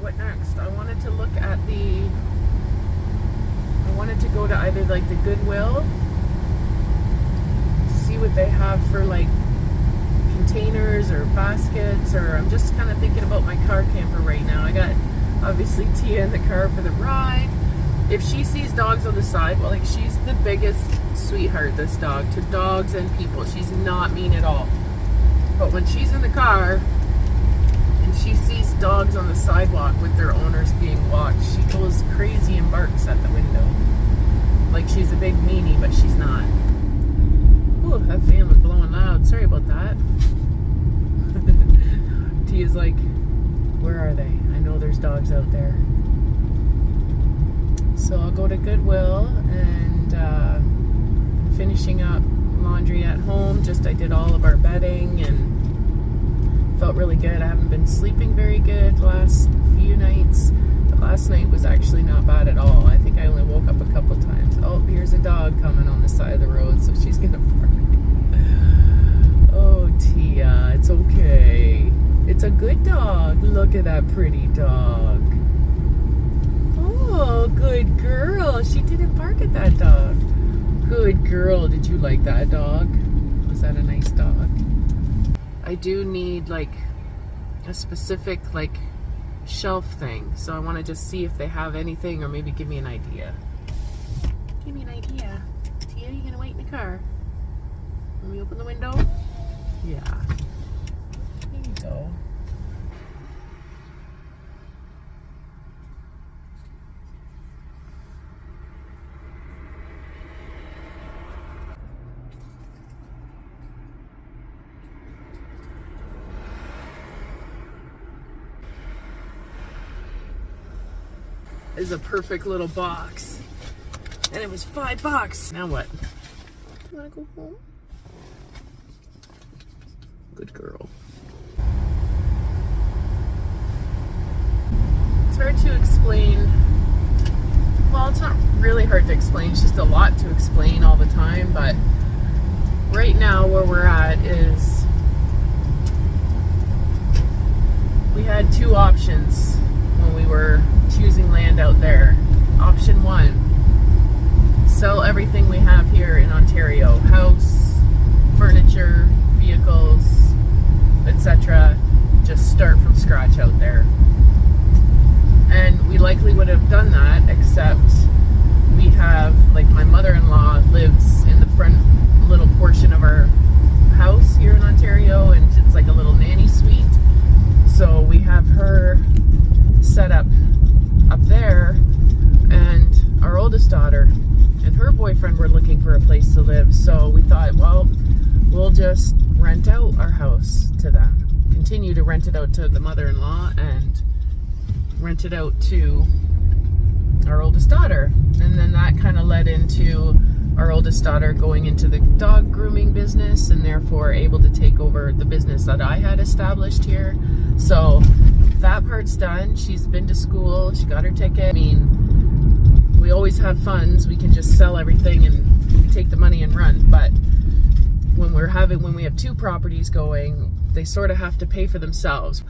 what next? I wanted to look at I wanted to go to either like the Goodwill to see what they have for like containers or baskets, or I'm just kind of thinking about my car camper right now. I got obviously Tia in the car for the ride. If she sees dogs on the side, well, like, she's the biggest sweetheart, this dog, to dogs and people. She's not mean at all. But when she's in the car and she sees dogs on the sidewalk with their owners being walked, she goes crazy and barks at the window. Like she's a big meanie, but she's not. Ooh, that fan was blowing loud. Sorry about that. Tia's like, where are they? I know there's dogs out there. So I'll go to Goodwill and finishing up laundry at home. I did all of our bedding and felt really good. I haven't been sleeping very good last few nights. But last night was actually not bad at all. I think I only woke up a couple times. Oh, here's a dog coming on the side of the road, so she's gonna bark. Oh, Tia, it's okay. It's a good dog. Look at that pretty dog. Oh, good girl. She didn't bark at that dog. Good girl. Did you like that dog? Was that a nice dog? I do need like a specific like shelf thing. So I want to just see if they have anything, or maybe give me an idea. Give me an idea. Tia, you gonna wait in the car? Let me open the window. Yeah. There you go. Is a perfect little box, and it was $5. Now what? You wanna go home? Good girl. It's hard to explain. Well, it's not really hard to explain. It's just a lot to explain all the time. But right now, where we're at is we had two options when we were choosing land out there. Option one, sell everything we have here in Ontario, house, furniture, vehicles, etc. Just start from scratch out there. And we likely would have done that, except we have, like, my mother-in-law lives in the front little portion of our house here in Ontario, and it's like a little nanny suite. So we have her set up there, and our oldest daughter and her boyfriend were looking for a place to live. So we thought, well, we'll just rent out our house to them, continue to rent it out to the mother-in-law, and rent it out to our oldest daughter. And then that kind of led into our oldest daughter going into the dog grooming business, and therefore able to take over the business that I had established here. So that part's done. She's been to school. She got her ticket. I mean, we always have funds. We can just sell everything and take the money and run. But when we have two properties going, they sort of have to pay for themselves.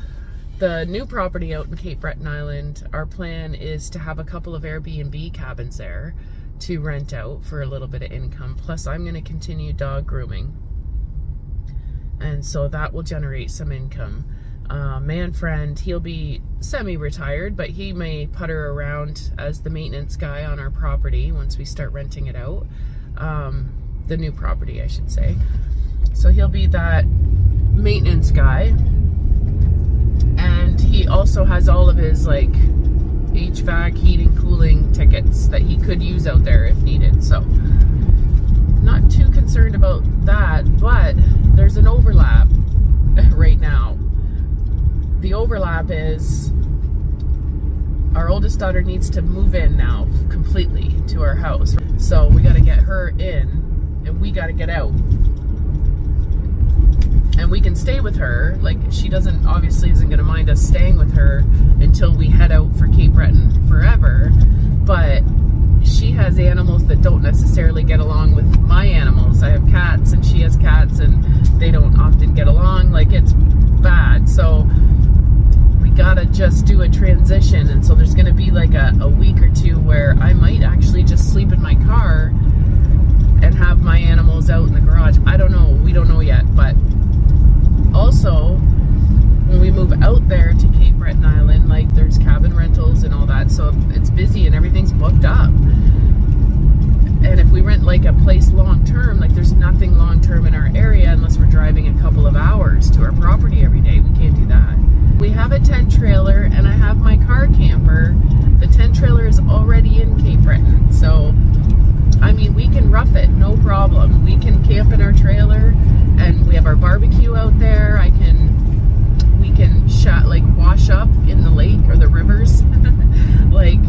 The new property out in Cape Breton Island, our plan is to have a couple of Airbnb cabins there to rent out for a little bit of income. Plus, I'm going to continue dog grooming, and so that will generate some income. Man friend, he'll be semi-retired, but he may putter around as the maintenance guy on our property once we start renting it out. The new property, I should say. So he'll be that maintenance guy, and he also has all of his like HVAC, heating, cooling tickets that he could use out there if needed. So not too concerned about that, but there's an overlap right now. The overlap is our oldest daughter needs to move in now completely to our house. So we got to get her in, and we got to get out. And we can stay with her. Like, she obviously isn't going to mind us staying with her until we head out for Cape Breton forever. But she has animals that don't necessarily get along with my animals. I have cats and she has cats, and they don't often get along. Like, it's bad. So we got gotta just do a transition, and so there's gonna be like a week or two where I might actually just sleep in my car and have my animals out in the garage. I don't know, we don't know yet. But also, when we move out there to Cape Breton Island, like there's cabin rentals and all that, so it's busy and everything's booked up. And if we rent like a place long term, like there's nothing long term in our area unless we're driving a couple of hours to our property every day. We can't do that. We have a tent trailer and I have my car camper. The tent trailer is already in Cape Breton, so I mean, we can rough it, no problem. We can camp in our trailer, and we have our barbecue out there. We can wash up in the lake or the rivers. Like,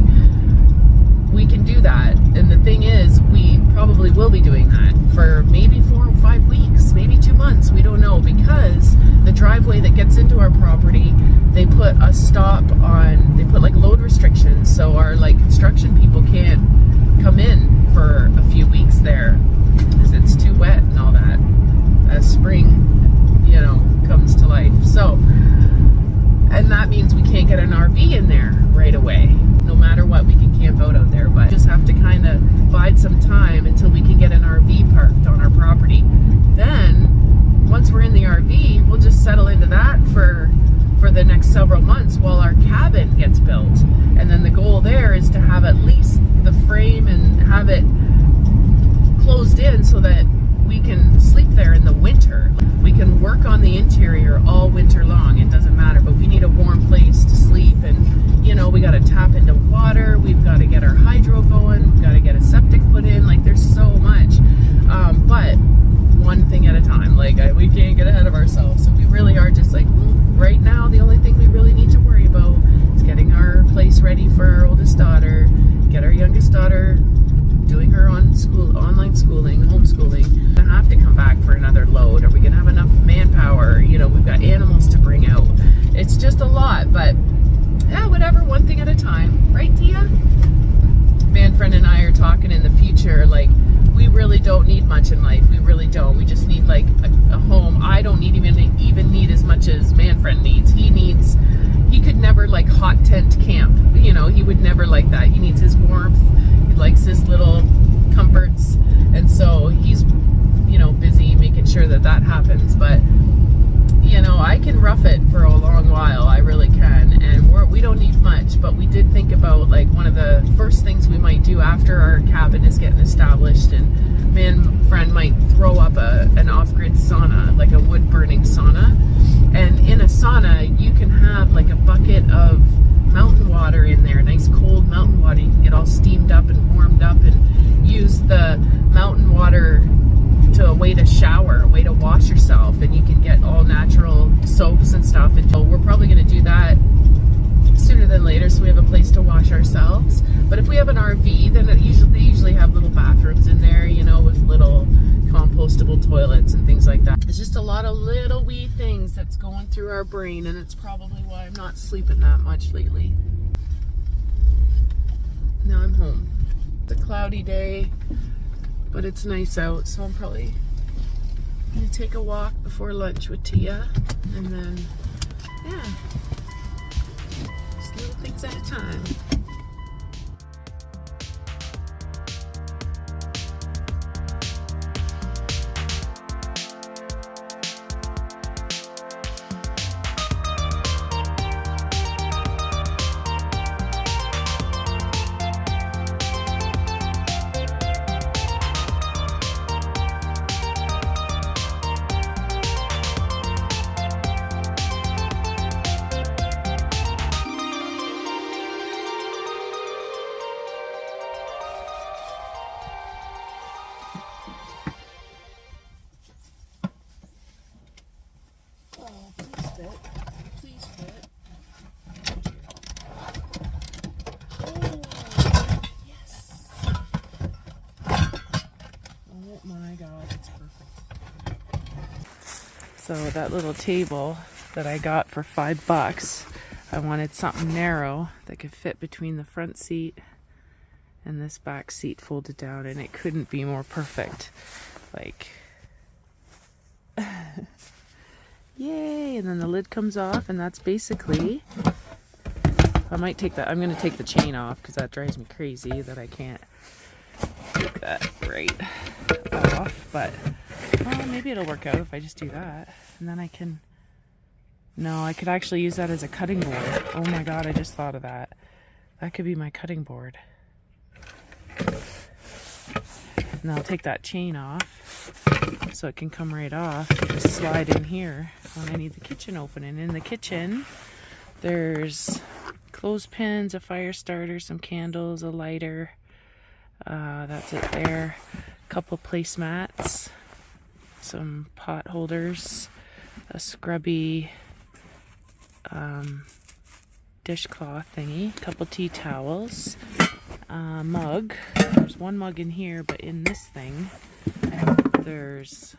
we can do that. And the thing is, we probably will be doing that for maybe 4 or 5 weeks, maybe 2 months. We don't know, because the driveway that gets into our property, they put a stop on, they put like load restrictions, so our like construction people can't come in for a few weeks there because it's too wet and all that as spring, you know, comes to life. So, and that means we can't get an RV in there right away. No matter what, we can camp out there, but just have to kind of bide some time until we can get an RV parked on our property. Then, once we're in the RV, we'll just settle into that for the next several months while our cabin gets built. And then the goal there is to have at least the frame and have it closed in so that we can sleep there in the winter. We can work on the interior all winter long, it doesn't matter, but we need a warm place to sleep. And you know, we got to tap into water, we've got to get our hydro going, we've got to get a septic put in. Like, there's so much, but one thing at a time. Like, we can't get ahead of ourselves, so we really are just like, right now the only thing we really need to worry about is getting our place ready for our oldest daughter, get our youngest daughter doing her online schooling, homeschooling. I have to come back for another load. Are we gonna have enough manpower? You know, we've got animals to bring out. It's just a lot, but yeah, whatever, one thing at a time. Right, Tia? Manfred and I are talking in the future, like, we really don't need much in life. We really don't. We just need like a home. I don't even need as much as Manfred needs. He could never like hot tent camp. You know, he would never like that. He needs his warmth. He likes his little comforts. And so he's, you know, busy making sure that happens. But, you know, I can rough it for a long while. I really can. And we don't need much, but we did think about like one of the first things we might do after our cabin is getting established, and Manfred might throw up an off-grid sauna, like a wood-burning sauna. And in a sauna, you can have like a bucket of mountain water in there, nice cold mountain water. You can get all steamed up and warmed up and use the mountain water to a way to shower, a way to wash yourself, and you can get all natural soaps and stuff. And so we're probably going to do that sooner than later, so we have a place to wash ourselves. But if we have an RV, then they usually have little bathrooms in there, you know, with little compostable toilets and things like that. It's just a lot of little wee things that's going through our brain, and it's probably why I'm not sleeping that much lately. Now I'm home. It's a cloudy day, but it's nice out, so I'm probably gonna take a walk before lunch with Tia, and then, yeah, just little things at a time. Please fit. Oh, yes. Oh my God, it's perfect. So that little table that I got for $5, I wanted something narrow that could fit between the front seat and this back seat folded down, and it couldn't be more perfect. Like, yay! And then the lid comes off, and that's basically I might take that. I'm going to take the chain off because that drives me crazy that I can't take that right off. But well, maybe it'll work out if I just do that. And then I can... No, I could actually use that as a cutting board. Oh my god, I just thought of that. That could be my cutting board. And I'll take that chain off so it can come right off. Just slide in here when I need the kitchen open. And in the kitchen, there's clothespins, a fire starter, some candles, a lighter. That's it there. A couple placemats, some pot holders, a scrubby dishcloth thingy, a couple tea towels, mug. There's one mug in here, but in this thing there's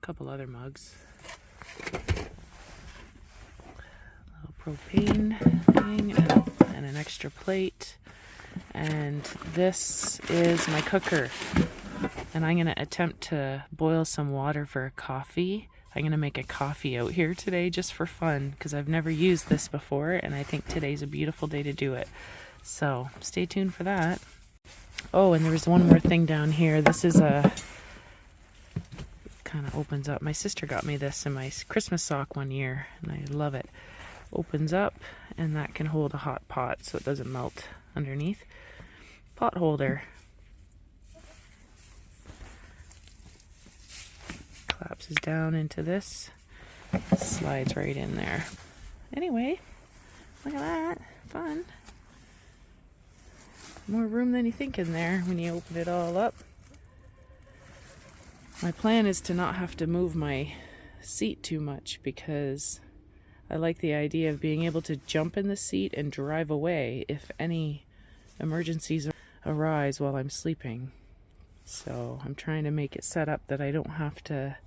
a couple other mugs. A little propane thing and an extra plate. And this is my cooker. And I'm going to attempt to boil some water for a coffee. I'm going to make a coffee out here today just for fun because I've never used this before and I think today's a beautiful day to do it. So stay tuned for that. Oh, and there was one more thing down here. This is a... kind of opens up. My sister got me this in my Christmas sock one year and I love it. Opens up and that can hold a hot pot so it doesn't melt underneath. Pot holder. Collapses down into this, slides right in there. Anyway, look at that, fun. More room than you think in there when you open it all up. My plan is to not have to move my seat too much because I like the idea of being able to jump in the seat and drive away if any emergencies arise while I'm sleeping. So I'm trying to make it set up that I don't have to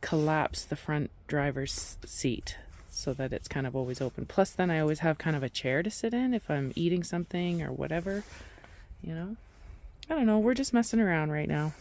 collapse the front driver's seat so that it's kind of always open. Plus then I always have kind of a chair to sit in if I'm eating something or whatever, you know. I don't know, we're just messing around right now.